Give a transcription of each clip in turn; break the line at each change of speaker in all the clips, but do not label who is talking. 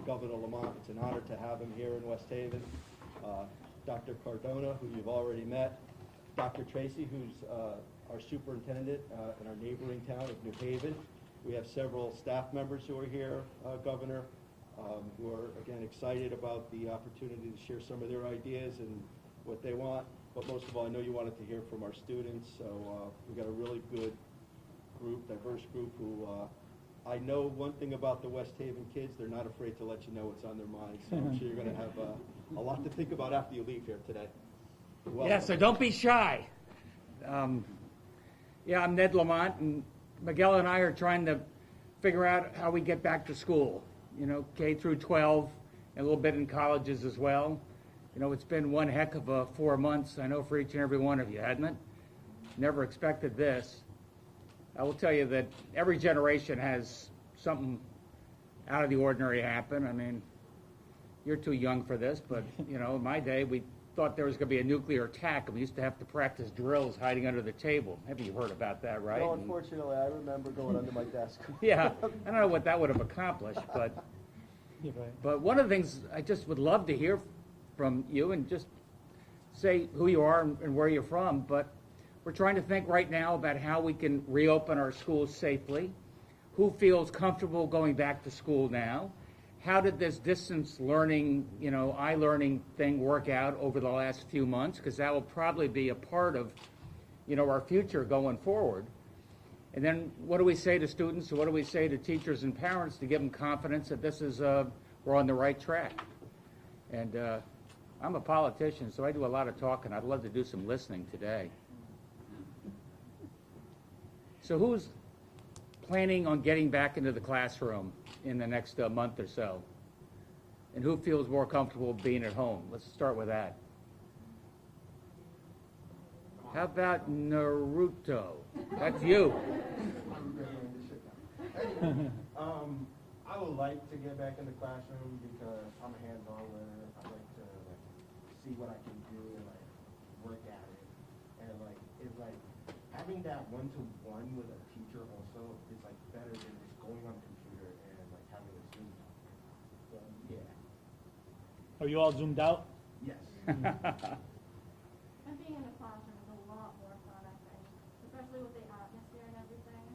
Governor Lamont. It's an honor to have him here in West Haven. Dr. Cardona, who you've already met, Dr. Tracy, who's our superintendent in our neighboring town of New Haven. We have several staff members who are here, Governor, who are, again, excited about the opportunity to share some of their ideas and what they want. But most of all, I know you wanted to hear from our students, so we've got a really good group, diverse group, who I know one thing about the West Haven kids, they're not afraid to let you know what's on their minds. So I'm sure you're going to have a lot to think about after you leave here today.
Yeah, so don't be shy. Yeah, I'm Ned Lamont, and Miguel and I are trying to figure out how we get back to school, you know, K through 12, and a little bit in colleges as well. You know, it's been one heck of a 4 months, I know, for each and every one of you, hasn't it? Never expected this. I will tell you that every generation has something out of the ordinary happen. I mean, you're too young for this, but, you know, in my day, we thought there was going to be a nuclear attack, and we used to have to practice drills hiding under the table. Maybe you heard about that, right?
No, unfortunately, I remember going under my desk.
Yeah, I don't know what that would have accomplished, but one of the things I just would love to hear from you, and just say who you are and where you're from, but we're trying to think right now about how we can reopen our schools safely. Who feels comfortable going back to school now? How did this distance learning, you know, I-learning thing work out over the last few months? Because that will probably be a part of, you know, our future going forward. And then what do we say to students? What do we say to teachers and parents to give them confidence that this is, we're on the right track? And I'm a politician, so I do a lot of talking. I'd love to do some listening today. So who's planning on getting back into the classroom in the next month or so? And who feels more comfortable being at home? Let's start with that. How about Naruto? That's you.
I would like to get back in the classroom because I'm a hands-on learner. I like to see what I can do and work at it. And it's having that one-to-one with a teacher also is better than just going on the computer and having a Zoom. So yeah.
Are you all zoomed out?
Yes.
And being in the classroom is a lot more fun, I think, especially with the atmosphere and everything.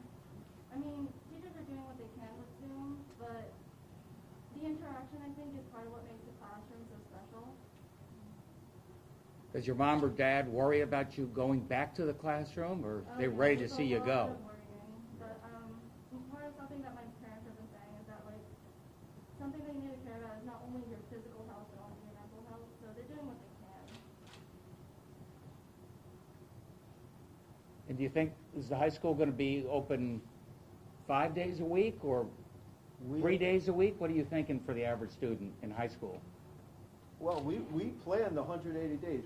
I mean, teachers are doing what they can with Zoom, but the interaction, I think, is part of what makes the classroom so special.
Does your mom or dad worry about you going back to the classroom, or are they ready to see you go?
But part of something that my parents have been saying is that something they need to care about is not only your physical health but also your mental health. So they're doing what they can.
And do you think, is the high school going to be open 5 days a week or 3 days a week? What are you thinking for the average student in high school?
Well, we planned the 180 days.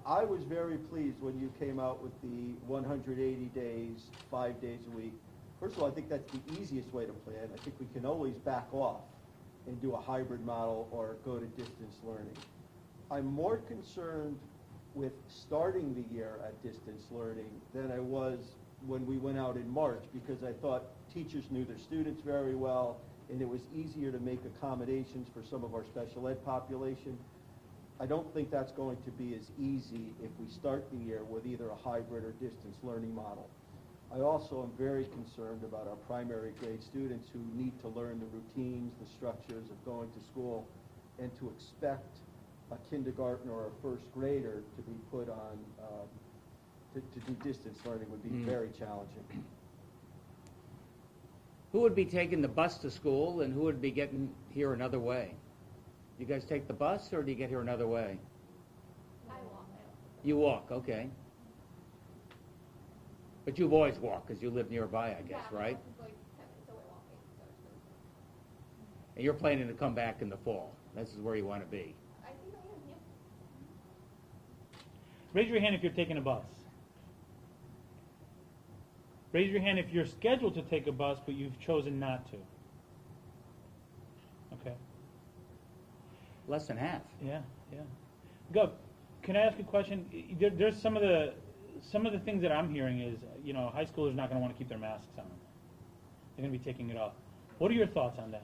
I was very pleased when you came out with the 180 days, 5 days a week. First of all, I think that's the easiest way to plan. I think we can always back off and do a hybrid model or go to distance learning. I'm more concerned with starting the year at distance learning than I was when we went out in March, because I thought teachers knew their students very well, and it was easier to make accommodations for some of our special ed population. I don't think that's going to be as easy if we start the year with either a hybrid or distance learning model. I also am very concerned about our primary grade students who need to learn the routines, the structures of going to school, and to expect a kindergartner or a first grader to be put on, to do distance learning would be very challenging.
Who would be taking the bus to school, and who would be getting here another way? You guys take the bus, or do you get here another way?
I walk.
You walk, okay. But you've always walked because you live nearby, I guess, right?
Like 10 minutes away walking. So it's good.
And you're planning to come back in the fall. This is where you want to be.
I think I am, yeah.
Raise your hand if you're taking a bus. Raise your hand if you're scheduled to take a bus, but you've chosen not to. Okay.
Less than half.
Yeah, yeah. Gov, can I ask you a question? There's some of the things that I'm hearing is, you know, high schoolers are not going to want to keep their masks on. They're going to be taking it off. What are your thoughts on that?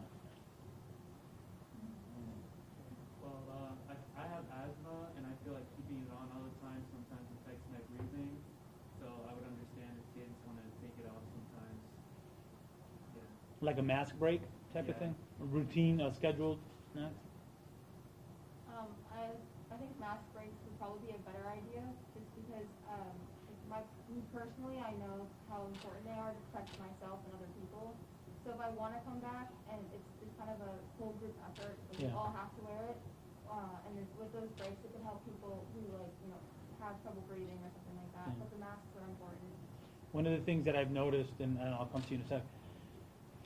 Like a mask break type of
Yeah.
thing? A routine, scheduled snacks?
I think mask breaks would probably be a better idea, just because, me personally, I know how important they are to protect myself and other people. So if I want to come back, and it's kind of a whole group effort, so we
Yeah.
all have to wear it, and with those breaks, it could help people who, like, have trouble breathing or something like that,
Yeah.
but the masks are important.
One of the things that I've noticed, and I'll come to you in a sec,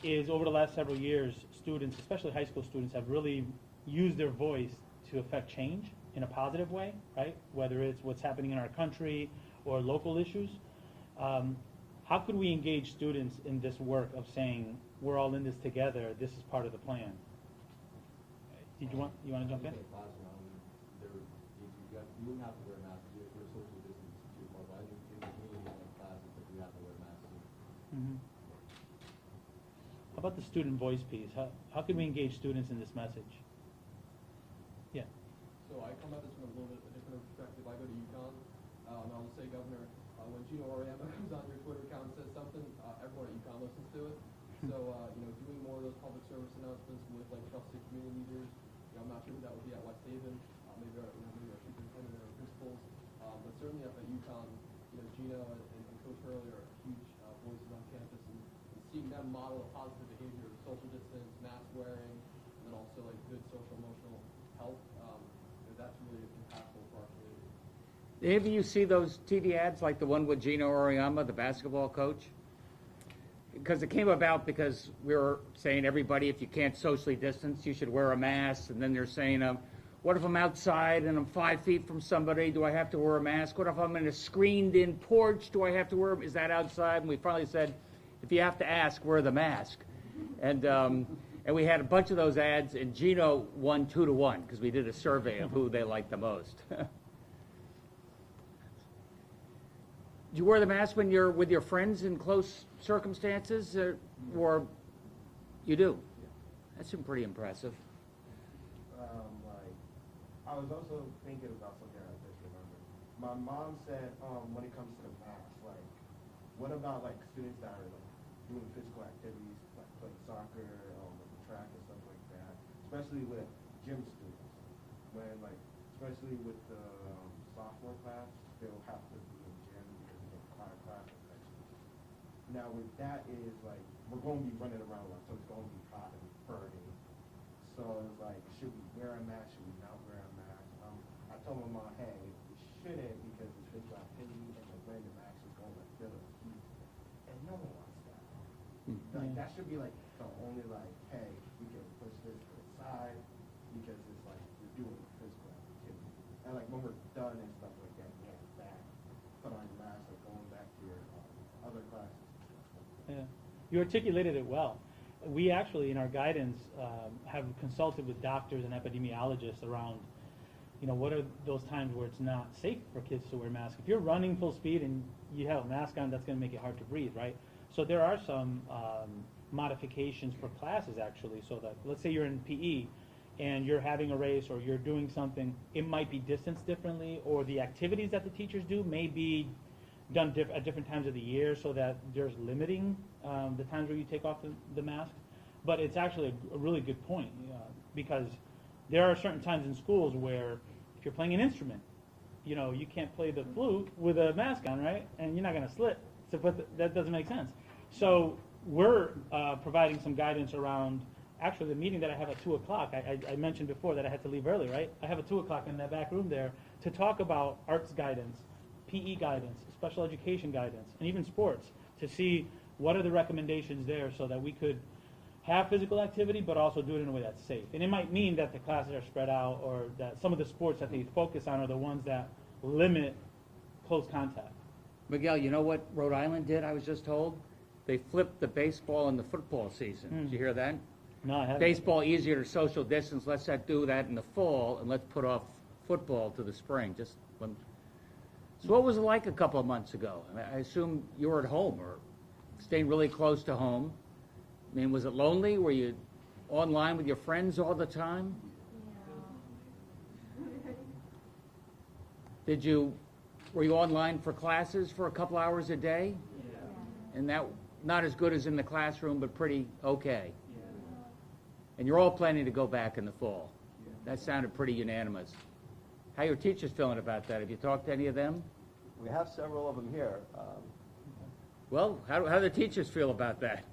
is over the last several years, students, especially high school students, have really used their voice to affect change in a positive way, right? Whether it's what's happening in our country or local issues. How could we engage students in this work of saying, we're all in this together, this is part of the plan? Did you want to jump in?
You wouldn't have to wear masks if you're social distance too far, but I think in the community and classes that we have to wear masks too.
Mhm. How about the student voice piece? How can we engage students in this message? Yeah.
So I come at this from a little bit of a different perspective. I go to UConn, and I'll just say, Governor, when Gino Oriema comes on your Twitter account and says something, everyone at UConn listens to it. So, doing more of those public service announcements with like trusted community leaders. I'm not sure who that would be at West Haven, maybe our superintendent or our principals, but certainly up at UConn, Gino and Coach Hurley are huge voices on campus, and seeing them model a positive behavior, social distance, mask wearing, and then also like good social emotional health. That's really impactful for our community.
Have you see those TV ads like the one with Gino Oriema, the basketball coach? Because it came about because we were saying, everybody, if you can't socially distance, you should wear a mask. And then they're saying, what if I'm outside and I'm 5 feet from somebody? Do I have to wear a mask? What if I'm in a screened-in porch? Do I have to wear? Is that outside? And we finally said, if you have to ask, wear the mask. And we had a bunch of those ads, and Gino won 2-1 because we did a survey of who they liked the most. Do you wear the mask when you're with your friends in close circumstances, or you do? That's pretty impressive.
I was also thinking about something I just remembered. My mom said, when it comes to the mask, what about students that are doing physical activities, like playing soccer, track and stuff like that, especially with gym students, when especially with the sophomore class, they'll have to be in gym because of the class infections. Now with that is we're going to be running around a lot, so it's going to be hot and burning. So it's should we wear a mask? Should we not wear a mask? I told my mom, hey, we shouldn't because it's physical activity, and wearing the mask is going to feel the heat, and no one wants that. That should be the only hey, we can push this to the side because it's we're doing physical activity. And when we're done and stuff like that, back, put on your mask, going back to your other classes.
Yeah. You articulated it well. We actually, in our guidance, have consulted with doctors and epidemiologists around, what are those times where it's not safe for kids to wear masks. If you're running full speed and you have a mask on, that's going to make it hard to breathe, right? So there are some modifications for classes, actually, so that, let's say you're in PE and you're having a race or you're doing something, it might be distanced differently, or the activities that the teachers do may be done at different times of the year so that there's limiting the times where you take off the mask. But it's actually a really good point because there are certain times in schools where if you're playing an instrument, you can't play the flute with a mask on, right? And you're not going to slip. So, but that doesn't make sense. So we're providing some guidance around actually the meeting that I have at 2 o'clock. I mentioned before that I had to leave early, right? I have a 2 o'clock in that back room there to talk about arts guidance, PE guidance, special education guidance, and even sports, to see what are the recommendations there so that we could have physical activity but also do it in a way that's safe. And it might mean that the classes are spread out, or that some of the sports that they focus on are the ones that limit close contact.
Miguel, you know what Rhode Island did, I was just told? They flipped the baseball and the football season. Did you hear that?
No, I haven't.
Baseball easier to social distance, let's not do that in the fall, and let's put off football to the spring. So what was it like a couple of months ago? I assume you were at home or staying really close to home. I mean, was it lonely? Were you online with your friends all the time?
Yeah.
Were you online for classes for a couple hours a day?
Yeah.
And that not as good as in the classroom, but pretty okay. And you're all planning to go back in the fall. That sounded pretty unanimous. How are your teachers feeling about that? Have you talked to any of them?
We have several of them here.
Well, how do the teachers feel about that?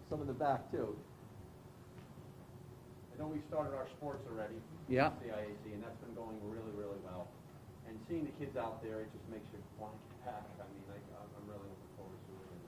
Some in the back, too.
I know we started our sports already.
Yeah.
The IAC, and that's been going really, really well. And seeing the kids out there, it just makes you want to get back. I mean, I'm really looking forward to it, and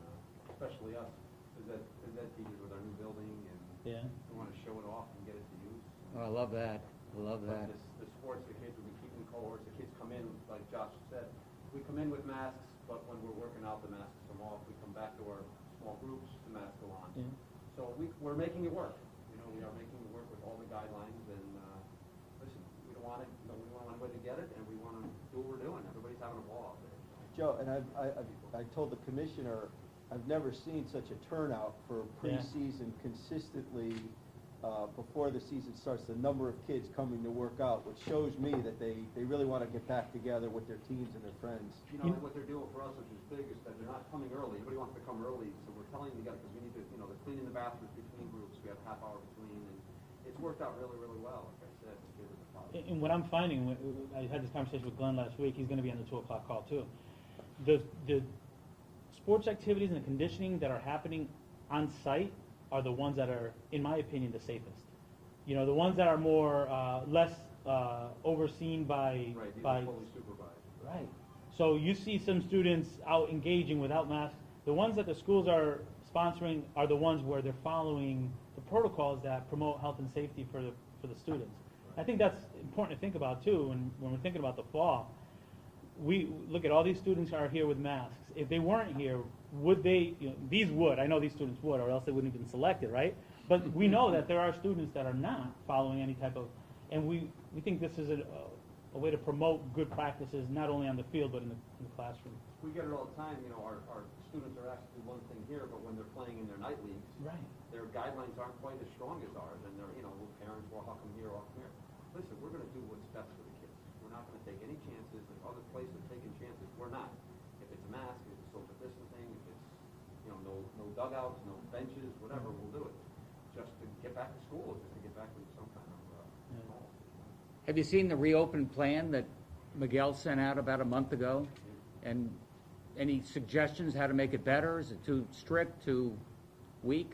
especially us as ed teachers with our new building, and we want to show it off and get it to use.
Oh, I love that. I love that.
The sports, the kids will be keeping cohorts. The kids come in, like Josh said, we come in with masks, but when we're working out, the masks come off. We come back to our small groups, the masks go on.
Yeah.
So we're making it work. You know, we are making it work with all the guidelines, and listen, we don't want it. You know, we want anybody to get it, and we want to do what we're doing. Everybody's having a ball out there.
Joe, and I told the commissioner, I've never seen such a turnout for preseason consistently before the season starts, the number of kids coming to work out, which shows me that they really want to get back together with their teams and their friends.
You know, what they're doing for us, which is big, is that they're not coming early. Everybody wants to come early, so we're telling them together because we need to, you know, they're cleaning the bathrooms between groups. We have half hour between, and it's worked out really, really well. Like I said, the kids are the problem.
And what I'm finding, I had this conversation with Glenn last week. He's going to be on the 2 o'clock call too. The sports activities and the conditioning that are happening on site are the ones that are, in my opinion, the safest. You know, the ones that are more less overseen by
Right, these
by
are fully supervised.
right. So you see some students out engaging without masks. The ones that the schools are sponsoring are the ones where they're following the protocols that promote health and safety for the students. I think that's important to think about too. And when we're thinking about the fall, we look at all these students are here with masks. If they weren't here, would they? You know, these would. I know these students would, or else they wouldn't have been selected, right? But we know that there are students that are not following any type of, and we think this is a way to promote good practices not only on the field but in the classroom.
We get it all the time. You know, our students are asked to do one thing here, but when they're playing in their night leagues,
Right.
their guidelines aren't quite as strong as ours, and they're, you know, well, parents, well, how come here, how come here? Listen, we're going to do what's best for the kids. We're not going to take any chances. If other places are taking chances, we're not. If it's a mask, if it's social distancing, if it's, you know, no dugouts, no benches, whatever, we'll do it. Just to get back to school, just to get back to some kind of normal.
Have you seen the reopen plan that Miguel sent out about a month ago? And any suggestions how to make it better? Is it too strict, too weak?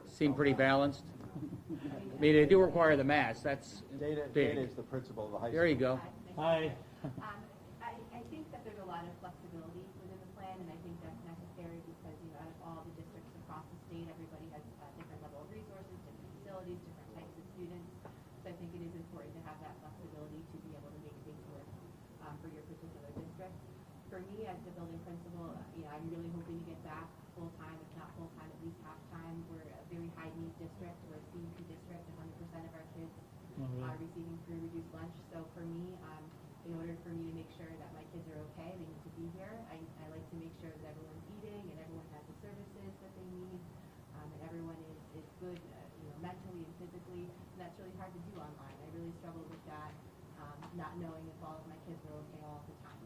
Seem pretty balanced? I mean, they do require the mask. That's
Dana
big.
is the principal of the high school.
There you go.
Hi.
I think that there's a lot of flexibility within the plan, and I think that's necessary because, you know, out of all the districts across the state, everybody has a different level of resources, different facilities, different types of students. So I think it is important to have that flexibility to be able to make things work for your particular district. For me, as the building principal, you know, I'm really hoping to get back full-time, if not full-time, at least half-time. We're a very high-need district. We're a CEP district. 100% of our kids are receiving free reduced lunch. So for me, in order for me to make sure that my kids are okay, they need to be here. I like to make sure that everyone's eating and everyone has the services that they need, and everyone is good, you know, mentally and physically. And that's really hard to do online. I really struggle with that, not knowing if all of my kids are okay all the time.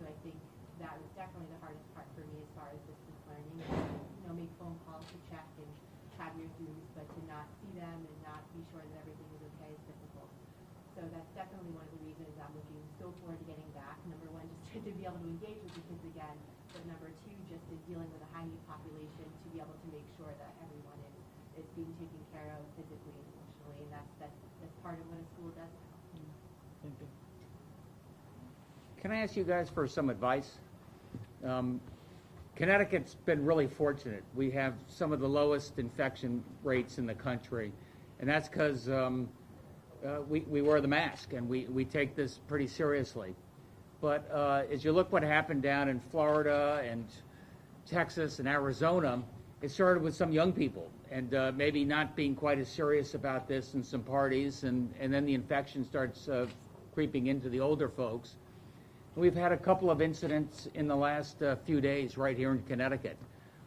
So I think that was definitely the hardest part for me as far as distance learning. You know, make phone calls to check and have your Zooms, but to not see them and not be sure that everything is okay is difficult. So that's definitely one of the reasons I'm looking so forward to getting back. Number one, just to be able to engage with the kids again, but number two, just in dealing with a high-need population, to be able to make sure that everyone is being taken care of physically and emotionally, and that's part of what a school does now.
Thank you.
Can I ask you guys for some advice? Connecticut's been really fortunate. We have some of the lowest infection rates in the country, and that's because we wear the mask, and we take this pretty seriously. But as you look what happened down in Florida and Texas and Arizona, it started with some young people, and maybe not being quite as serious about this in some parties, and then the infection starts creeping into the older folks. We've had a couple of incidents in the last few days right here in Connecticut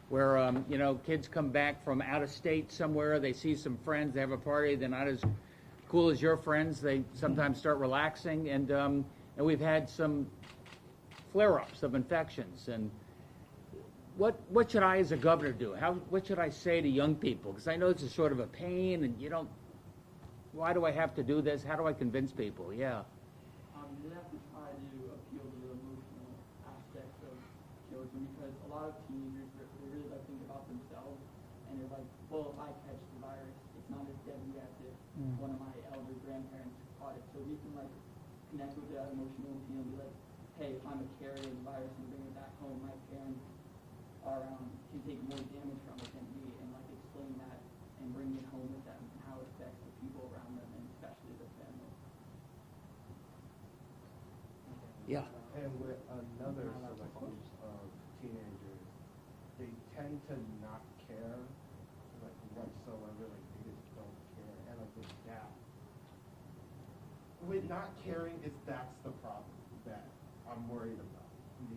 where, you know, kids come back from out of state somewhere, they see some friends, they have a party, they're not as cool as your friends, they sometimes start relaxing, and we've had some flare-ups of infections. And what should I as a governor do? What should I say to young people? Because I know it's a sort of a pain, and you don't. Why do I have to do this? How do I convince people? Yeah.
You have to try to appeal to the emotional aspects of children because a lot of teenagers they really like think about themselves and they're like, well, if I catch the virus, it's not as deadly as if one of my elder grandparents caught it. So we can like connect with that emotional appeal and be like, hey, if I'm a carrier of the virus and bring it back home, my parents are can take more damage from it than me, and like explain that and bring it home with them and how it affects the people around them and especially the family.
Yeah.
And with another select group of teenagers, they tend to not care, like whatsoever, like they just don't care. And like with that, with not caring, that's the problem that I'm worried about.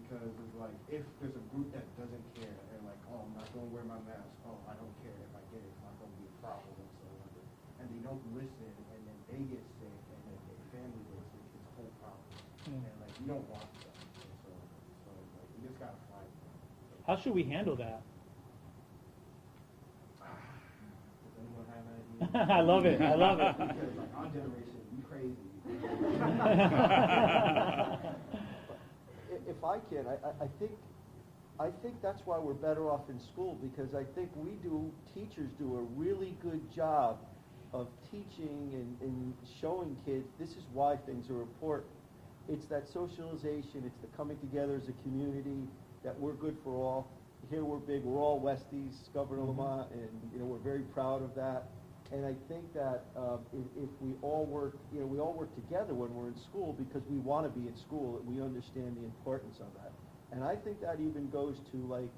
Because it's like, if there's a group that doesn't care, and like, oh, I'm not gonna wear my mask, oh, I don't care if I get it, it's not gonna be a problem whatsoever. And they don't listen, and then they get sick, and then their family gets sick, it's a whole problem. And like, you don't want that. So like, you just gotta find them.
How should we handle that?
Does anyone have an idea?
I love it. I love it.
Because like, our generation, we crazy.
If I can, I think that's why we're better off in school, because I think teachers do a really good job of teaching and showing kids this is why things are important. It's that socialization, it's the coming together as a community, that we're good for all. Here we're big, we're all Westies, Governor Lamont, and we're very proud of that. And I think that if we all work, we all work together when we're in school because we want to be in school and we understand the importance of that. And I think that even goes to, like,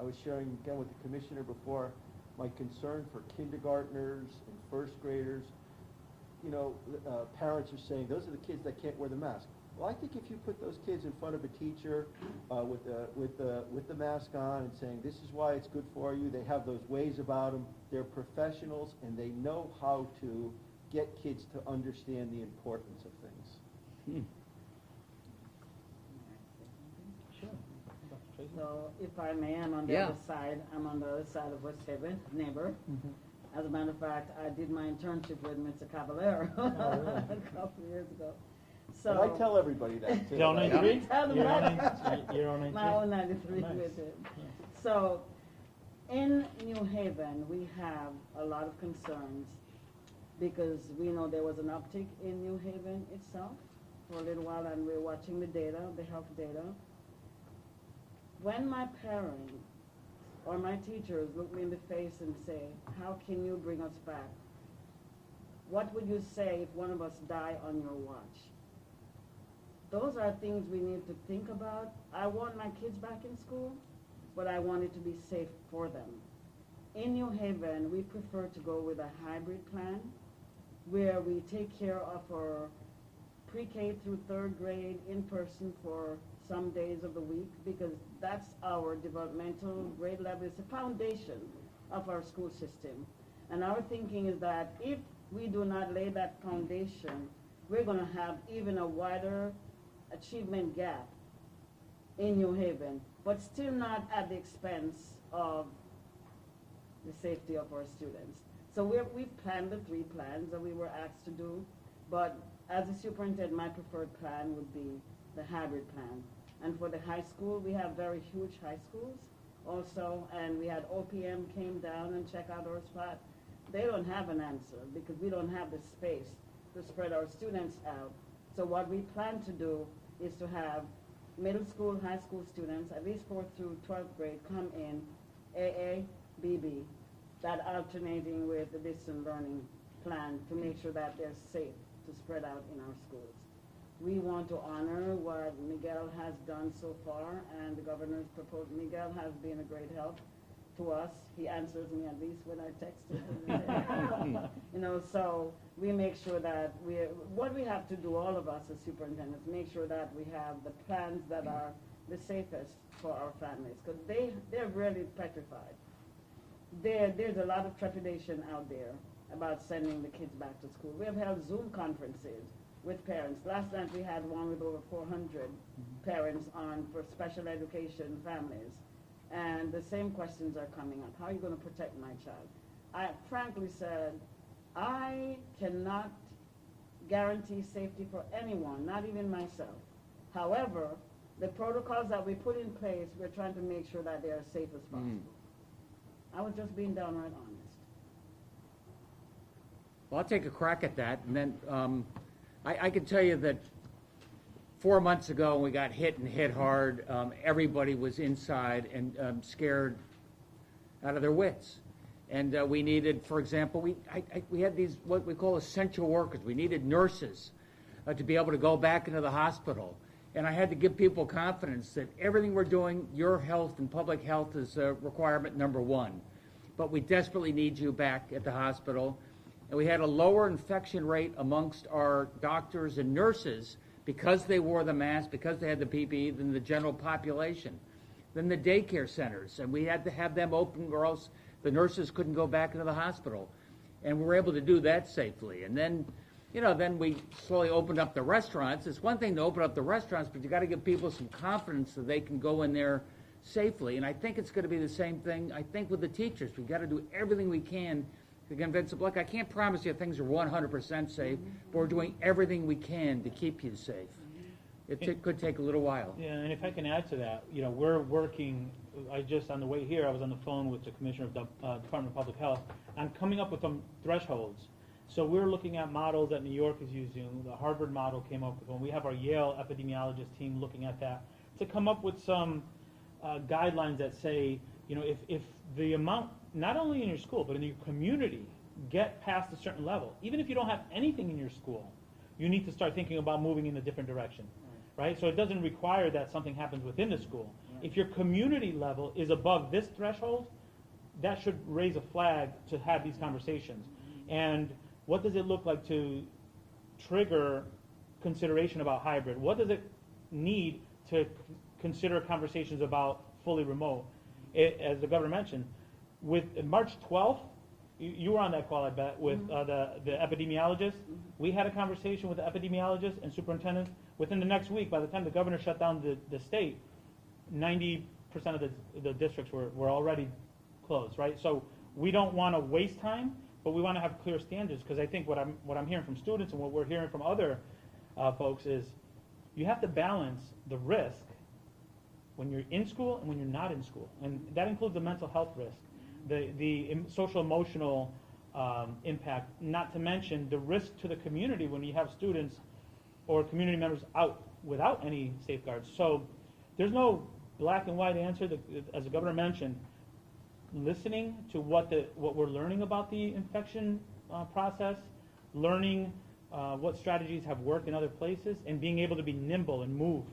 I was sharing again with the commissioner before, my concern for kindergartners and first graders. Parents are saying those are the kids that can't wear the mask. Well, I think if you put those kids in front of a teacher with the mask on and saying this is why it's good for you, they have those ways about them. They're professionals and they know how to get kids to understand the importance of things.
Sure.
So if I may, I'm on the other side. I'm on the other side of West Haven, neighbor. As a matter of fact, I did my internship with Mr. Caballero a couple of years ago. So
And I tell everybody that too.
You're on 93?
Tell them
You're
that.
on 93?
My own 93
Nice.
with it. So in New Haven, we have a lot of concerns because we know there was an uptick in New Haven itself for a little while, and we're watching the data, the health data. When my parents or my teachers look me in the face and say, how can you bring us back? What would you say if one of us die on your watch? Those are things we need to think about. I want my kids back in school, but I want it to be safe for them. In New Haven, we prefer to go with a hybrid plan where we take care of our pre-K through third grade in person for some days of the week, because that's our developmental grade level. It's the foundation of our school system. And our thinking is that if we do not lay that foundation, we're going to have even a wider achievement gap in New Haven, but still not at the expense of the safety of our students. So we've planned the 3 plans that we were asked to do, but as a superintendent, my preferred plan would be the hybrid plan. And for the high school, we have very huge high schools also, and we had OPM came down and check out our spot. They don't have an answer because we don't have the space to spread our students out. So what we plan to do is to have middle school, high school students, at least 4th through 12th grade, come in AA, BB, that alternating with the distance learning plan to make sure that they're safe to spread out in our schools. We want to honor what Miguel has done so far, and the governor's proposed. Miguel has been a great help to us. He answers me at least when I text him. So we make sure that what we have to do, all of us as superintendents, make sure that we have the plans that are the safest for our families, because they're really petrified. There's a lot of trepidation out there about sending the kids back to school. We have held Zoom conferences with parents. Last night we had one with over 400 parents on for special education families. And the same questions are coming up. How are you going to protect my child? I frankly said, I cannot guarantee safety for anyone, not even myself. However, the protocols that we put in place, we're trying to make sure that they're as safe as possible. I was just being downright honest.
Well, I'll take a crack at that, and then I can tell you that 4 months ago, when we got hit and hit hard, everybody was inside and scared out of their wits. And we needed, for example, we had these, what we call essential workers. We needed nurses to be able to go back into the hospital. And I had to give people confidence that everything we're doing, your health and public health is requirement number one. But we desperately need you back at the hospital. And we had a lower infection rate amongst our doctors and nurses because they wore the mask, because they had the PPE, than the general population, than the daycare centers. And we had to have them open or else the nurses couldn't go back into the hospital. And we were able to do that safely. And then, then we slowly opened up the restaurants. It's one thing to open up the restaurants, but you got to give people some confidence so they can go in there safely. And I think it's going to be the same thing, I think, with the teachers. We've got to do everything we can to convince them. Look, I can't promise you things are 100% safe, but we're doing everything we can to keep you safe. It could take a little while.
Yeah, and if I can add to that, we're working, on the way here, I was on the phone with the Commissioner of the Department of Public Health on coming up with some thresholds. So we're looking at models that New York is using. The Harvard model came up with one. We have our Yale epidemiologist team looking at that to come up with some guidelines that say, if the amount, not only in your school, but in your community, get past a certain level, even if you don't have anything in your school, you need to start thinking about moving in a different direction. Right? So it doesn't require that something happens within the school. Right. If your community level is above this threshold, that should raise a flag to have these conversations. And what does it look like to trigger consideration about hybrid? What does it need to consider conversations about fully remote? As the governor mentioned, with March 12th, you were on that call, I bet, with the epidemiologist. We had a conversation with the epidemiologist and superintendent. Within the next week, by the time the governor shut down the state, 90% of the districts were already closed, right? So we don't want to waste time, but we want to have clear standards, because I think what I'm hearing from students and what we're hearing from other folks is you have to balance the risk when you're in school and when you're not in school, and that includes the mental health risk, the social emotional impact, not to mention the risk to the community when you have students or community members out without any safeguards. So there's no black and white answer. As the governor mentioned, listening to what we're learning about the infection process, learning what strategies have worked in other places, and being able to be nimble and move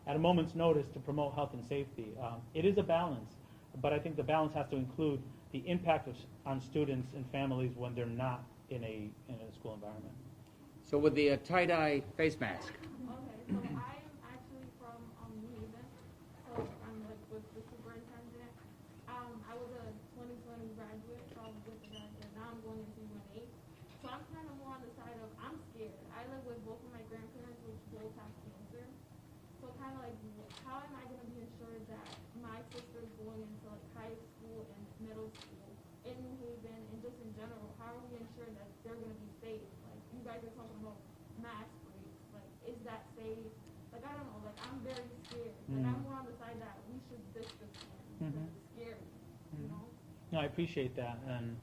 at a moment's notice to promote health and safety. It is a balance, but I think the balance has to include the impact on students and families when they're not in a school environment.
So with the tie-dye face mask.
Okay, so I'm actually from New Haven, so I'm with the superintendent. I was a 2020 graduate, so I was with the graduate. Now I'm going into UNH. So I'm kind of more on the side of, I'm scared. I live with both of my grandparents, which both have cancer. So kind of like, how am I going to be ensured that my sister's going into like high school and middle school in New Haven, and just in general, how are we ensuring that they're going to be safe? Like, you guys are talking about mask rates. Like, is that safe? Like, I don't know. Like, I'm very scared. Like, I'm more on the side that we should distance them because it's scary, you know?
No, I appreciate that. And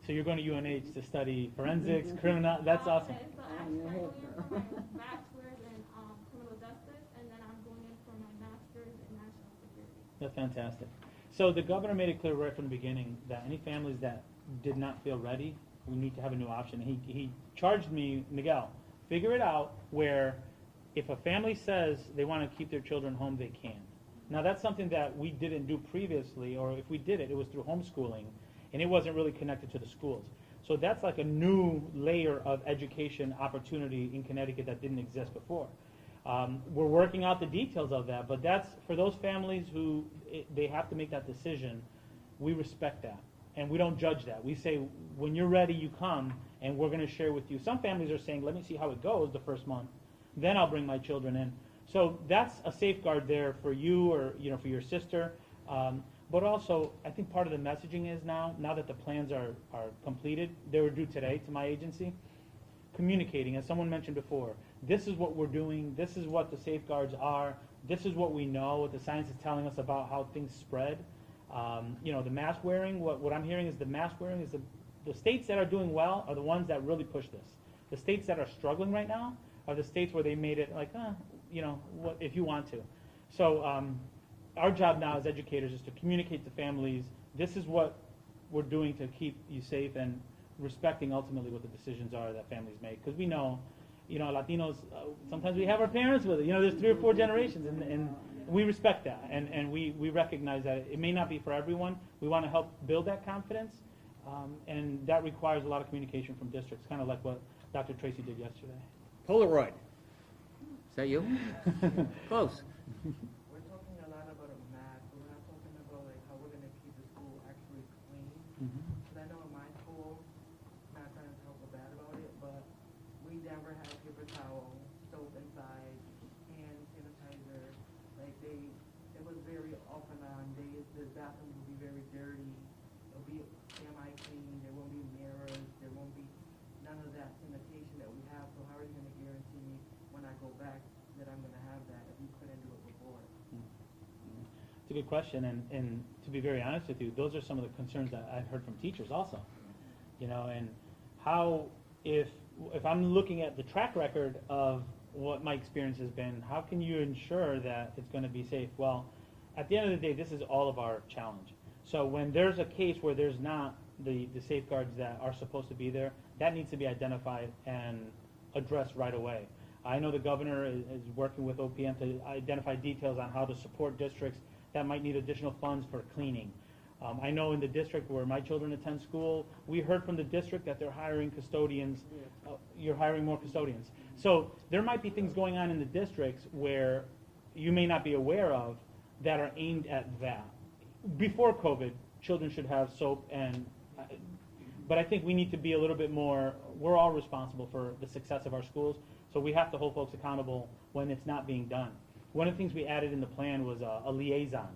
so you're going to UNH to study forensics, criminal. That's awesome.
Okay, so actually, I'm going in for my bachelor's in criminal justice, and then I'm going in for my master's in national security.
That's fantastic. So the governor made it clear right from the beginning that any families that did not feel ready, we need to have a new option. He charged me, Miguel, figure it out where if a family says they want to keep their children home, they can. Now that's something that we didn't do previously, or if we did it, it was through homeschooling, and it wasn't really connected to the schools. So that's like a new layer of education opportunity in Connecticut that didn't exist before. We're working out the details of that, but that's for those families who they have to make that decision. We respect that, and we don't judge that. We say, when you're ready, you come, and we're going to share with you. Some families are saying, let me see how it goes the first month, then I'll bring my children in. So that's a safeguard there for you, or for your sister. But also, I think part of the messaging is now that the plans are completed, they were due today to my agency, communicating, as someone mentioned before, this is what we're doing, this is what the safeguards are, this is what we know, what the science is telling us about how things spread. The mask wearing, what I'm hearing is the mask wearing is the states that are doing well are the ones that really push this. The states that are struggling right now are the states where they made it like, what if you want to. So our job now as educators is to communicate to families, this is what we're doing to keep you safe and respecting ultimately what the decisions are that families make. Because we know, Latinos, sometimes we have our parents with it. There's 3 or 4 generations, and we respect that. And we recognize that it may not be for everyone. We want to help build that confidence, and that requires a lot of communication from districts, kind of like what Dr. Tracy did yesterday.
Polaroid. Is that you? Close.
We're talking a lot about a mask, but we're not talking about like how we're going to keep the school actually clean. Because I know in my school, not trying to talk bad about it, but we never had paper towel, soap inside, hand sanitizer. Like it was very off and on days. The bathrooms would be very dirty. It'll be semi-clean. There won't be mirrors. There won't be none of that sanitation that we have. So how are you going to guarantee me when I go back that I'm going to have that if you couldn't do it before?
It's a good question, and to be very honest with you, those are some of the concerns that I've heard from teachers also. And how, if I'm looking at the track record of what my experience has been, how can you ensure that it's going to be safe? Well, at the end of the day, this is all of our challenge. So when there's a case where there's not the safeguards that are supposed to be there, that needs to be identified and addressed right away. I know the governor is working with OPM to identify details on how to support districts that might need additional funds for cleaning. I know in the district where my children attend school, we heard from the district that they're hiring custodians. You're hiring more custodians. So there might be things going on in the districts where you may not be aware of that are aimed at that. Before COVID, children should have soap but I think we need to be a little bit more, we're all responsible for the success of our schools, so we have to hold folks accountable when it's not being done. One of the things we added in the plan was a liaison,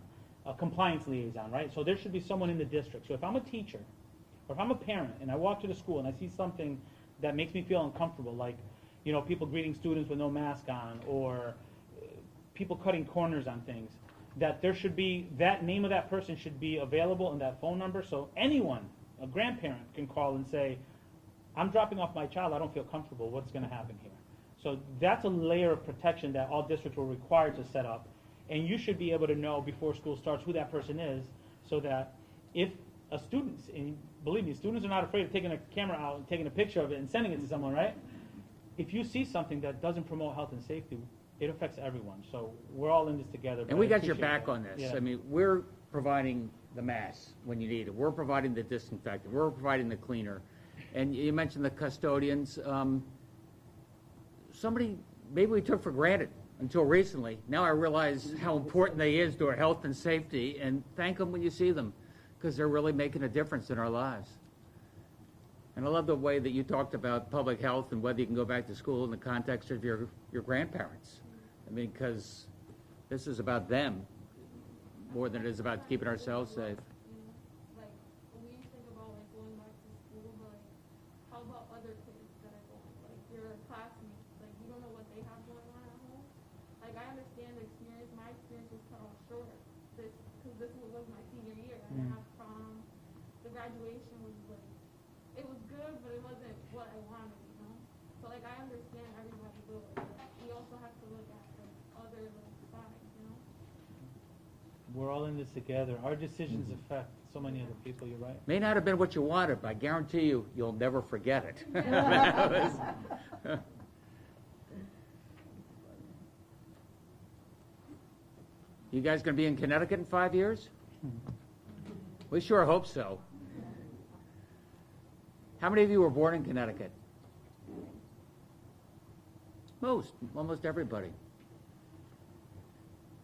a compliance liaison, right? So there should be someone in the district. So if I'm a teacher, or if I'm a parent, and I walk to the school and I see something that makes me feel uncomfortable, like, people greeting students with no mask on, or people cutting corners on things, that there should be, that name of that person should be available in that phone number, so anyone, a grandparent, can call and say, I'm dropping off my child, I don't feel comfortable, what's going to happen here? So that's a layer of protection that all districts were required to set up, and you should be able to know before school starts who that person is, so that if a student, and believe me, students are not afraid of taking a camera out and taking a picture of it and sending it to someone, right? If you see something that doesn't promote health and safety, it affects everyone. So we're all in this together.
And we got your back on this.
Yeah.
I mean, we're providing the masks when you need it. We're providing the disinfectant. We're providing the cleaner. And you mentioned the custodians. Somebody maybe we took for granted until recently. Now I realize how important they is to our health and safety, and thank them when you see them, because they're really making a difference in our lives. And I love the way that you talked about public health and whether you can go back to school in the context of your grandparents. I mean, because this is about them more than it is about keeping ourselves safe.
Like, we think about like going back to school, but like, how about other kids that are going? Like your classmates, like you don't know what they have going on at home. Like I understand the experience. My experience was cut off short because this was my senior year. I didn't have prom. The graduation was like, it was good, but it wasn't what I wanted, So like I understand everybody, but we also have to look at the other sides,
We're all in this together. Our decisions affect so many other people, you're right.
May not have been what you wanted, but I guarantee you, you'll never forget it. You guys going to be in Connecticut in 5 years? We sure hope so. How many of you were born in Connecticut? Most, almost everybody.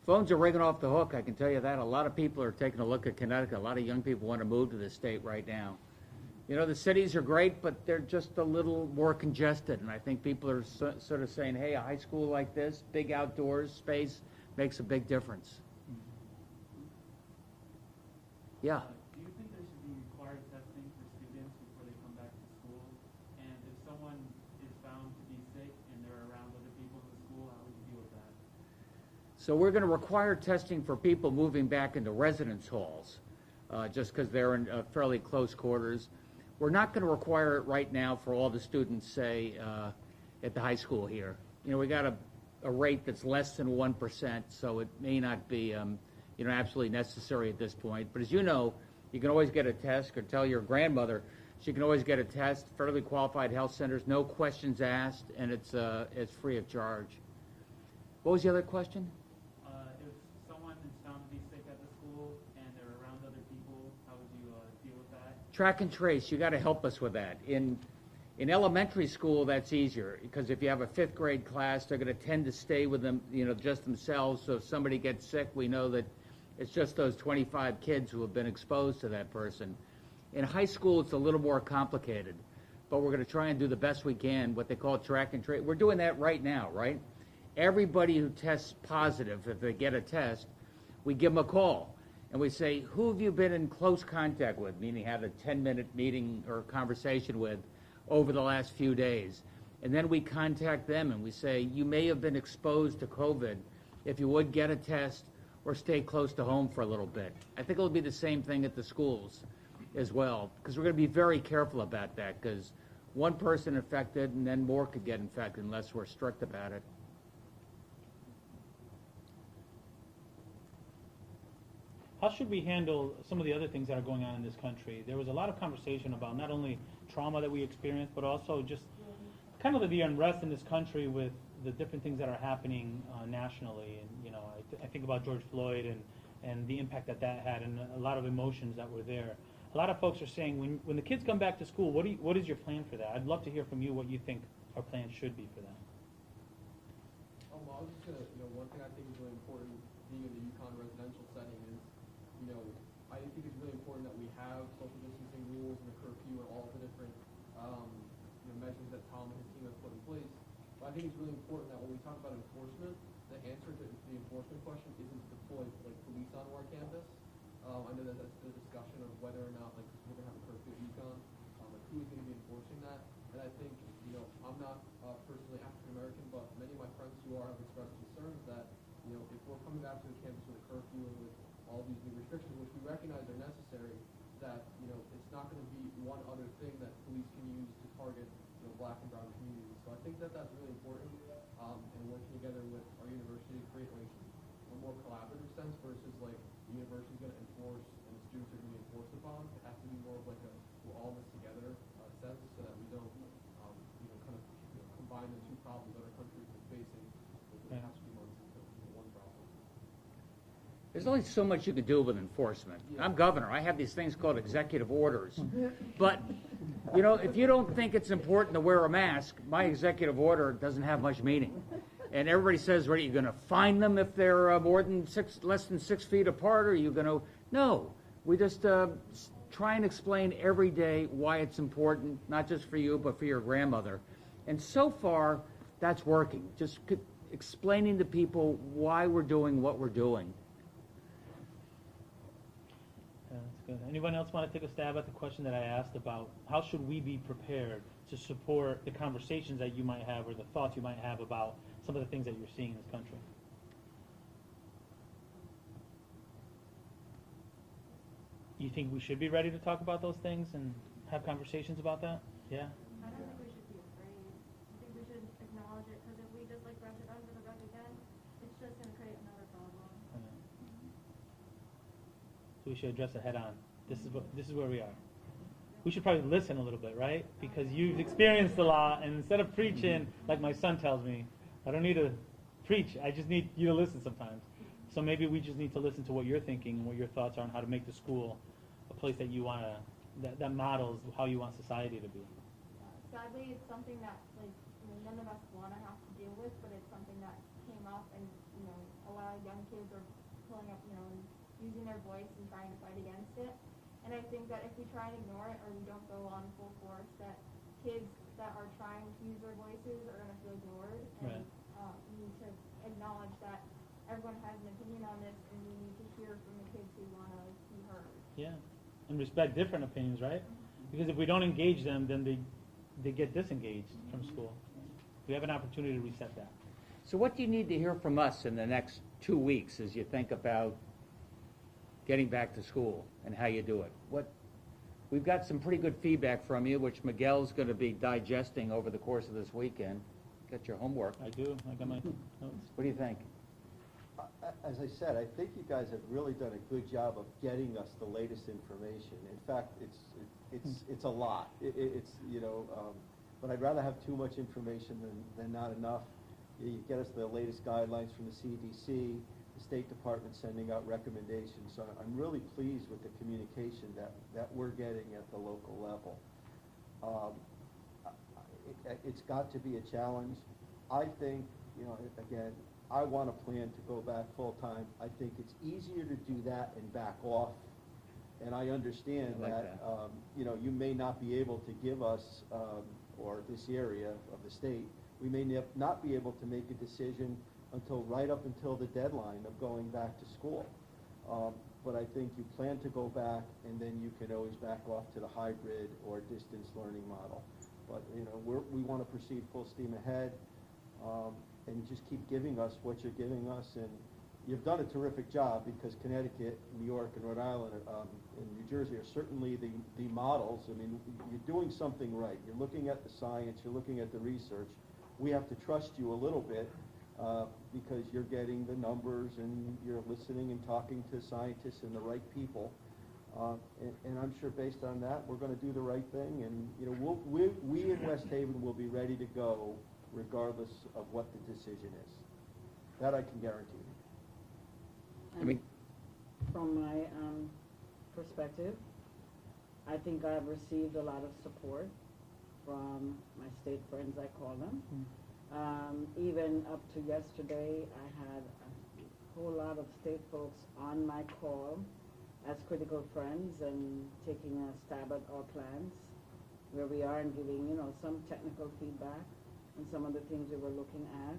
Phones are ringing off the hook, I can tell you that. A lot of people are taking a look at Connecticut. A lot of young people want to move to the state right now. The cities are great, but they're just a little more congested. And I think people are sort of saying, hey, a high school like this, big outdoors space, makes a big difference. Yeah.
Do you think there should be required testing for students before they come back to school? And if someone is found to be sick and they're around other people in the school, how would you deal with that?
So we're going to require testing for people moving back into residence halls, just because they're in fairly close quarters. We're not going to require it right now for all the students, say, at the high school here. You know, we got a rate that's less than 1%, so it may not be, absolutely necessary at this point. But as you know, you can always get a test, or tell your grandmother she can always get a test. Fairly qualified health centers, no questions asked, and it's free of charge. What was the other question?
If someone is found to be sick at the school and they're around other people, how would you deal with that?
Track and trace, you got to help us with that. In elementary school, that's easier, because if you have a 5th grade class, they're going to tend to stay with them, just themselves. So if somebody gets sick, we know that it's just those 25 kids who have been exposed to that person. In high school, it's a little more complicated, but we're going to try and do the best we can, what they call track and trace. We're doing that right now, right? Everybody who tests positive, if they get a test, we give them a call. And we say, who have you been in close contact with, meaning had a 10-minute meeting or conversation with over the last few days? And then we contact them and we say, you may have been exposed to COVID. If you would, get a test or stay close to home for a little bit. I think it'll be the same thing at the schools as well, because we're going to be very careful about that, because one person infected and then more could get infected unless we're strict about it.
How should we handle some of the other things that are going on in this country? There was a lot of conversation about not only trauma that we experienced, but also just kind of the unrest in this country with the different things that are happening nationally. And I think about George Floyd and the impact that had, and a lot of emotions that were there. A lot of folks are saying, when the kids come back to school, what is your plan for that? I'd love to hear from you what you think our plan should be for that.
I was just gonna, one thing I think is really important being in the UConn residential setting is, I think it's really important that we have social distancing rules and a curfew and all the different, measures that Tom and his team have put in place. But I think it's really important that when we talk about enforcement, the answer to the enforcement question isn't to deploy police onto our campus. I know that that's the discussion of whether or not we're gonna have a curfew at UConn, who's gonna be enforcing that. And I think, I'm not personally African American, but many of my friends who have expressed concerns that, if we're coming back to the campus with a curfew and with all these new restrictions, which we recognize are necessary, that, it's not going to be one other thing that police can use to target, black and brown communities. So I think that that's really important, and working together with our university to create a more collaborative sense versus the university's going to enforce and the students are going to be enforced upon. It has to be more of we're all in this together sense, so that we don't, combine the two problems that our country is facing over the past few months into one problem.
There's only so much you can do with enforcement. I'm governor. I have these things called executive orders. But, if you don't think it's important to wear a mask, my executive order doesn't have much meaning. And everybody says, what, are you going to fine them if they're less than 6 feet apart? Or are you going to? No. We just try and explain every day why it's important, not just for you, but for your grandmother. And so far, that's working. Just explaining to people why we're doing what we're doing.
That's good. Anyone else want to take a stab at the question that I asked about how should we be prepared to support the conversations that you might have or the thoughts you might have about some of the things that you're seeing in this country? You think we should be ready to talk about those things and have conversations about that? Yeah?
I don't think we should be afraid. I think we should acknowledge it, because if we just brush it under the rug again, it's just going to create another problem.
So we should address it head on. This is where we are. We should probably listen a little bit, right? Because you've experienced a lot, and instead of preaching, like my son tells me, I don't need to preach, I just need you to listen sometimes. So maybe we just need to listen to what you're thinking and what your thoughts are on how to make the school a place that you want to, that models how you want society to be.
Sadly, it's something that none of us want to have to deal with, but it's something that came up, and a lot of young kids are pulling up, and using their voice and trying to fight against it. And I think that if we try and ignore it, or we don't go on full force, that kids that are trying to use their voices are going to feel ignored. And we need to acknowledge that everyone has an opinion on this, and we need to hear from the kids who want to be heard.
Yeah, and respect different opinions, right? Because if we don't engage them, then they get disengaged from school. We have an opportunity to reset that.
So what do you need to hear from us in the next 2 weeks as you think about getting back to school and how you do it? We've got some pretty good feedback from you, which Miguel's going to be digesting over the course of this weekend. Got your homework.
I do. I got my notes.
What do you think?
As I said, I think you guys have really done a good job of getting us the latest information. In fact, it's a lot. It's but I'd rather have too much information than not enough. You get us the latest guidelines from the CDC, the State Department sending out recommendations. So I'm really pleased with the communication that we're getting at the local level. It's got to be a challenge. I think, again, I want a plan to go back full-time. I think it's easier to do that and back off. And I understand that. You may not be able to give us, or this area of the state, we may not be able to make a decision until right up until the deadline of going back to school. But I think you plan to go back, and then you can always back off to the hybrid or distance learning model. But we want to proceed full steam ahead, and just keep giving us what you're giving us. And you've done a terrific job, because Connecticut, New York, and Rhode Island, and New Jersey are certainly the models. I mean, you're doing something right. You're looking at the science. You're looking at the research. We have to trust you a little bit, because you're getting the numbers, and you're listening and talking to scientists and the right people. And I'm sure based on that, we're going to do the right thing. And we in West Haven will be ready to go regardless of what the decision is. That I can guarantee you.
I mean,
from my perspective, I think I've received a lot of support from my state friends, I call them. Even up to yesterday, I had a whole lot of state folks on my call as critical friends and taking a stab at our plans, where we are, and giving, some technical feedback and some of the things we were looking at.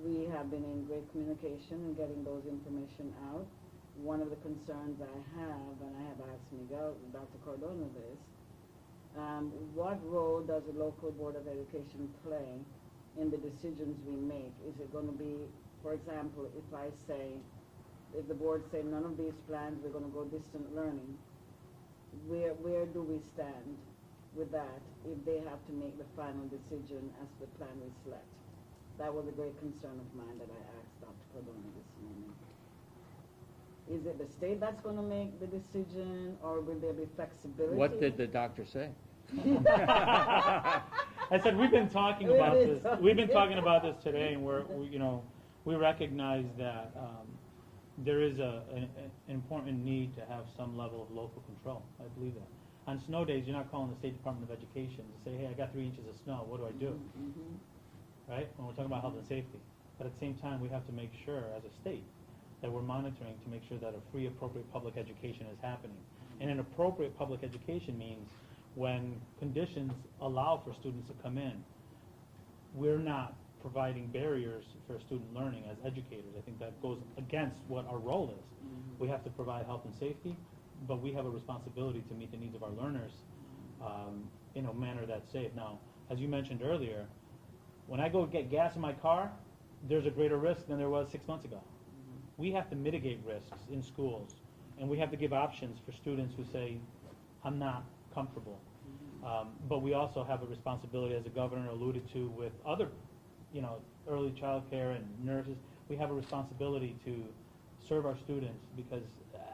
We have been in great communication and getting those information out. One of the concerns I have, and I have asked Miguel, Dr. Cardona this, what role does the local Board of Education play in the decisions we make? Is it going to be, for example, if the board say none of these plans, we're going to go distant learning, where do we stand with that if they have to make the final decision as to the plan we select? That was a great concern of mine that I asked Dr. Cardona this morning. Is it the state that's going to make the decision, or will there be flexibility?
what did the doctor say?
I said we've been talking about this. We've been talking about this today, and we recognize that there is an important need to have some level of local control. I believe that. On snow days, you're not calling the State Department of Education to say, hey, I got 3 inches of snow, what do I do? Right? When we're talking about health and safety. But at the same time, we have to make sure, as a state, that we're monitoring to make sure that a free, appropriate public education is happening. And an appropriate public education means when conditions allow for students to come in, we're not providing barriers for student learning as educators. I think that goes against what our role is. We have to provide health and safety, but we have a responsibility to meet the needs of our learners in a manner that's safe. Now, as you mentioned earlier, when I go get gas in my car, there's a greater risk than there was 6 months ago. We have to mitigate risks in schools, and we have to give options for students who say, I'm not comfortable. But we also have a responsibility, as the governor alluded to, with other, early child care and nurses. We have a responsibility to serve our students, because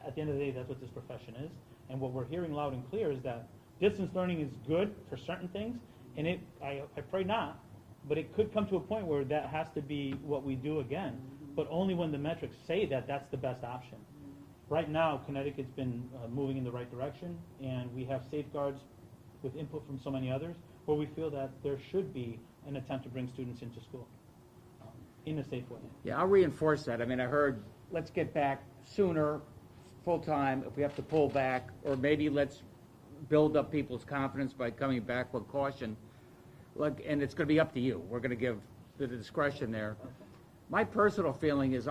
at the end of the day, that's what this profession is. And what we're hearing loud and clear is that distance learning is good for certain things, and I pray not, but it could come to a point where that has to be what we do again, but only when the metrics say that that's the best option. Right now, Connecticut's been moving in the right direction, and we have safeguards with input from so many others, where we feel that there should be an attempt to bring students into school in a safe way.
Yeah, I'll reinforce that. I mean, I heard, let's get back sooner, full-time, if we have to pull back, or maybe let's build up people's confidence by coming back with caution. And it's going to be up to you. We're going to give the discretion there. My personal feeling is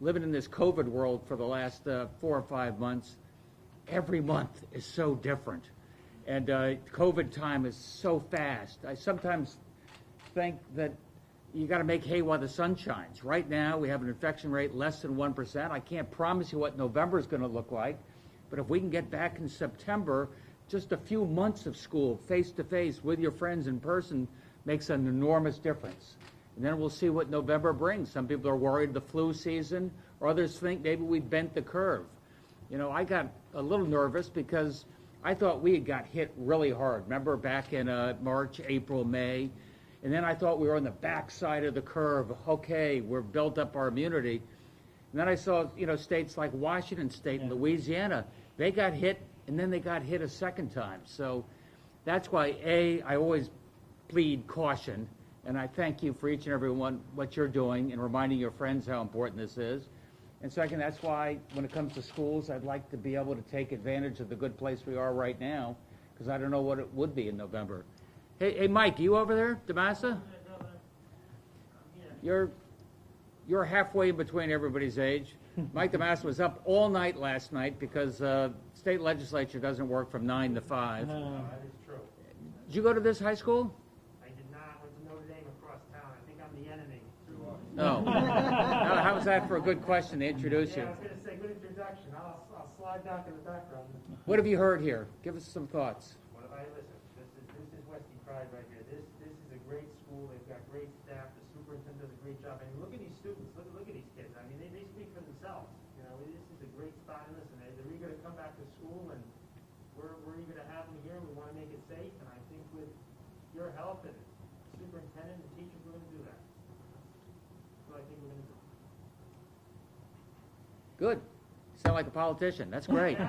living in this COVID world for the last 4 or 5 months, every month is so different. And COVID time is so fast. I sometimes think that you got to make hay while the sun shines. Right now, we have an infection rate less than 1%. I can't promise you what November is going to look like, but if we can get back in September, just a few months of school, face-to-face, with your friends in person, makes an enormous difference. And then we'll see what November brings. Some people are worried the flu season, or others think maybe we bent the curve. You know, I got a little nervous because I thought we had got hit really hard. Remember back in March, April, May? And then I thought we were on the backside of the curve. Okay, we've built up our immunity. And then I saw, you know, states like Washington State and Louisiana, they got hit, and then they got hit a second time. So that's why, I always plead caution, and I thank you for each and every one what you're doing and reminding your friends how important this is. And second, that's why when it comes to schools, I'd like to be able to take advantage of the good place we are right now, because I don't know what it would be in November. Hey, Mike, you over there, Damasa? You're halfway in between everybody's age. Mike Damasa was up all night last night because state legislature doesn't work from 9 to 5.
That is true.
Did you go to this high school?
I did not. Went to Notre Dame across town. I think I'm the enemy.
No. How was that for a good question to introduce you?
Yeah, I was going to say, good introduction. I'll slide down to the background.
What have you heard here? Give us some thoughts.
What have I listened? This is Westy Pride right here. This is a great school. They've got great staff. The superintendent does a great job. And look at these students. Look at these kids. I mean, they speak for themselves. You know, this is a great spot in this, and they're eager to come back to school, and we're eager to have them here. We want to make it safe, and I think with your help and superintendent and teachers, we're going to do that. So I think we're going to do.
Good. You sound like a politician. That's great.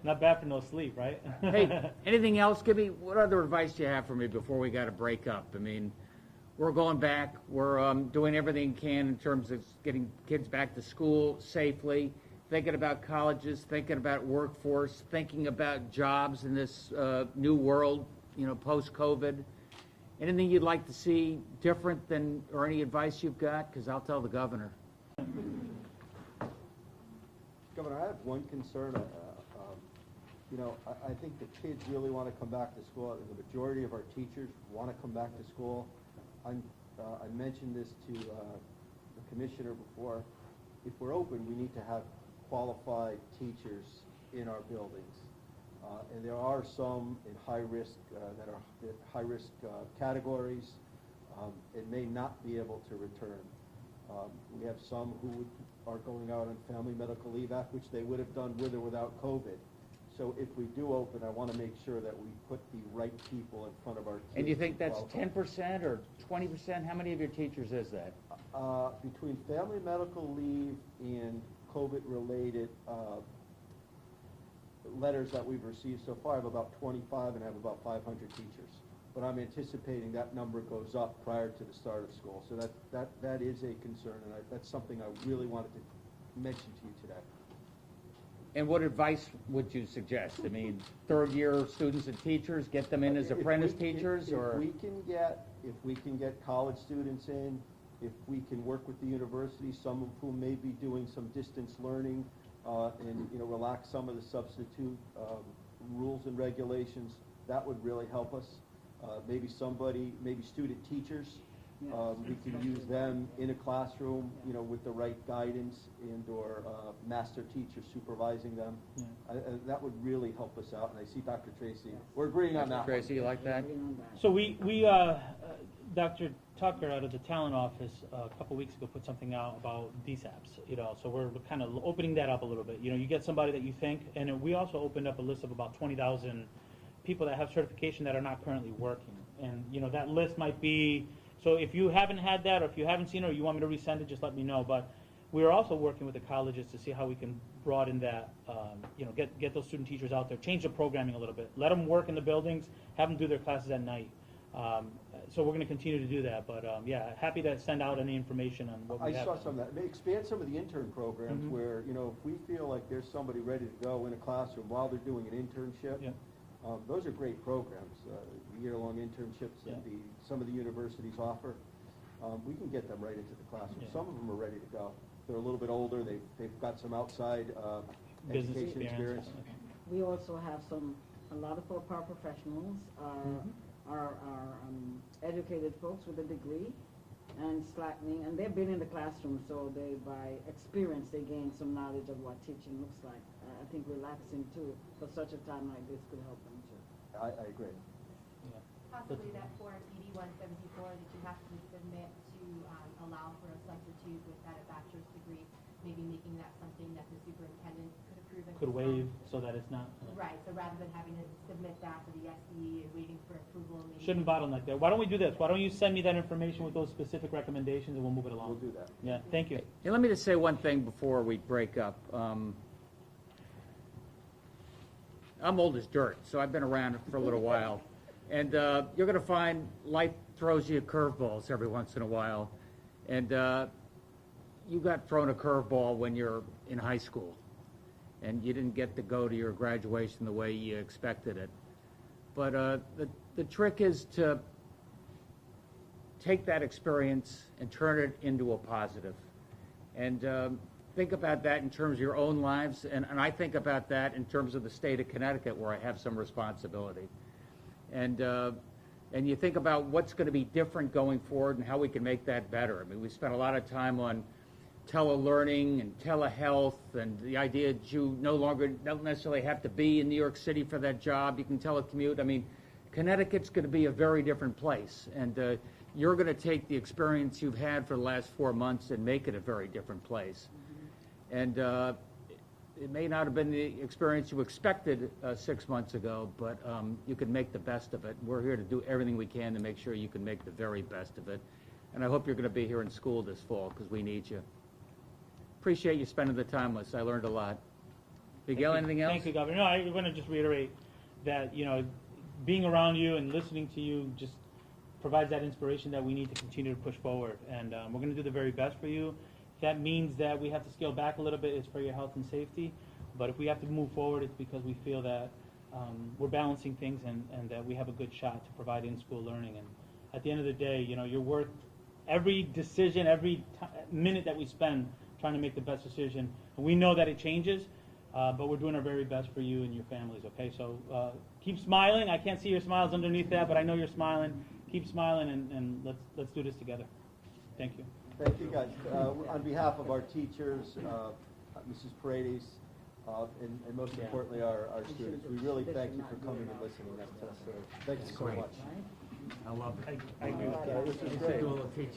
Not bad for no sleep, right?
Hey, anything else? Give me, what other advice do you have for me before we got to break up? I mean, we're going back. We're doing everything we can in terms of getting kids back to school safely, thinking about colleges, thinking about workforce, thinking about jobs in this new world, you know, post-COVID. Anything you'd like to see different than, or any advice you've got? Because I'll tell the governor.
Governor, I have one concern. You know, I think the kids really want to come back to school. The majority of our teachers want to come back to school. I mentioned this to the commissioner before. If we're open, we need to have qualified teachers in our buildings. And there are some in high risk that are high risk categories and may not be able to return. We have some who are going out on family medical leave act, which they would have done with or without COVID. So if we do open, I want to make sure that we put the right people in front of our kids.
And you think that's 10% or 20%? How many of your teachers is that?
Between family medical leave and COVID-related letters that we've received so far, I have about 25 and I have about 500 teachers. But I'm anticipating that number goes up prior to the start of school. So that is a concern, and that's something I really wanted to mention to you today.
And what advice would you suggest? I mean, third-year students and teachers, get them in as apprentice teachers, or?
If we can get college students in, if we can work with the university, some of whom may be doing some distance learning, and relax some of the substitute rules and regulations, that would really help us. Maybe student teachers. We can use them in a classroom, with the right guidance and/or master teacher supervising them. That would really help us out. And I see Dr. Tracy. We're agreeing on that.
Tracy, you like that?
So we Dr. Tucker out of the talent office a couple weeks ago put something out about DSAPs. So we're kind of opening that up a little bit. You get somebody that you think, and we also opened up a list of about 20,000 people that have certification that are not currently working. And that list might be. So if you haven't had that, or if you haven't seen it, or you want me to resend it, just let me know. But we're also working with the colleges to see how we can broaden that, get those student teachers out there, change the programming a little bit, let them work in the buildings, have them do their classes at night. So we're going to continue to do that. But happy to send out any information on what we have.
I saw some of that. Expand some of the intern programs where, if we feel like there's somebody ready to go in a classroom while they're doing an internship. Yeah. Those are great programs, year-long internships that some of the universities offer. we can get them right into the classroom.
Yeah.
Some of them are ready to go. They're a little bit older, they've got some outside
Business
education experience.
We also have a lot of our paraprofessionals are educated folks with a degree and slackening, and they've been in the classroom, so by experience they gain some knowledge of what teaching looks like. I think relaxing too, for such a time like this, could help them too.
I agree.
Yeah.
Possibly that Form ED 174 that you have to submit to allow for a substitute without a bachelor's degree, maybe making that something that the superintendent could approve. at
Could
the
waive
time.
so that it's not.
Right, so rather than having to submit that to the SE and waiting for approval. Maybe
Shouldn't bottleneck there. Why don't we do this? Why don't you send me that information with those specific recommendations and we'll move it along?
We'll do that.
Yeah, thank you.
Hey, let me just say one thing before we break up. I'm old as dirt, so I've been around for a little while. And you're going to find life throws you curveballs every once in a while. And you got thrown a curveball when you're in high school. And you didn't get to go to your graduation the way you expected it. But the trick is to take that experience and turn it into a positive. And think about that in terms of your own lives, and I think about that in terms of the state of Connecticut, where I have some responsibility. And you think about what's going to be different going forward and how we can make that better. I mean, we spent a lot of time on telelearning and telehealth, and the idea that you no longer don't necessarily have to be in New York City for that job. You can telecommute. I mean, Connecticut's going to be a very different place, and you're going to take the experience you've had for the last 4 months and make it a very different place. And it may not have been the experience you expected 6 months ago, but you can make the best of it. We're here to do everything we can to make sure you can make the very best of it. And I hope you're going to be here in school this fall, because we need you. Appreciate you spending the time with us. I learned a lot. Miguel, anything else?
Thank you, Governor. No, I want to just reiterate that, being around you and listening to you just provides that inspiration that we need to continue to push forward. And we're going to do the very best for you. If that means that we have to scale back a little bit, it's for your health and safety. But if we have to move forward, it's because we feel that we're balancing things and that we have a good shot to provide in-school learning. And at the end of the day, you're worth every decision, every minute that we spend trying to make the best decision. And we know that it changes, but we're doing our very best for you and your families, okay? So keep smiling. I can't see your smiles underneath that, but I know you're smiling. Keep smiling, and let's do this together. Thank you.
Thank you, guys. On behalf of our teachers, Mrs. Paredes, and most importantly, our students, we really thank you for coming and listening to us. Thank you so much.
I love it.
I agree with
This is great.
Do a little teaching.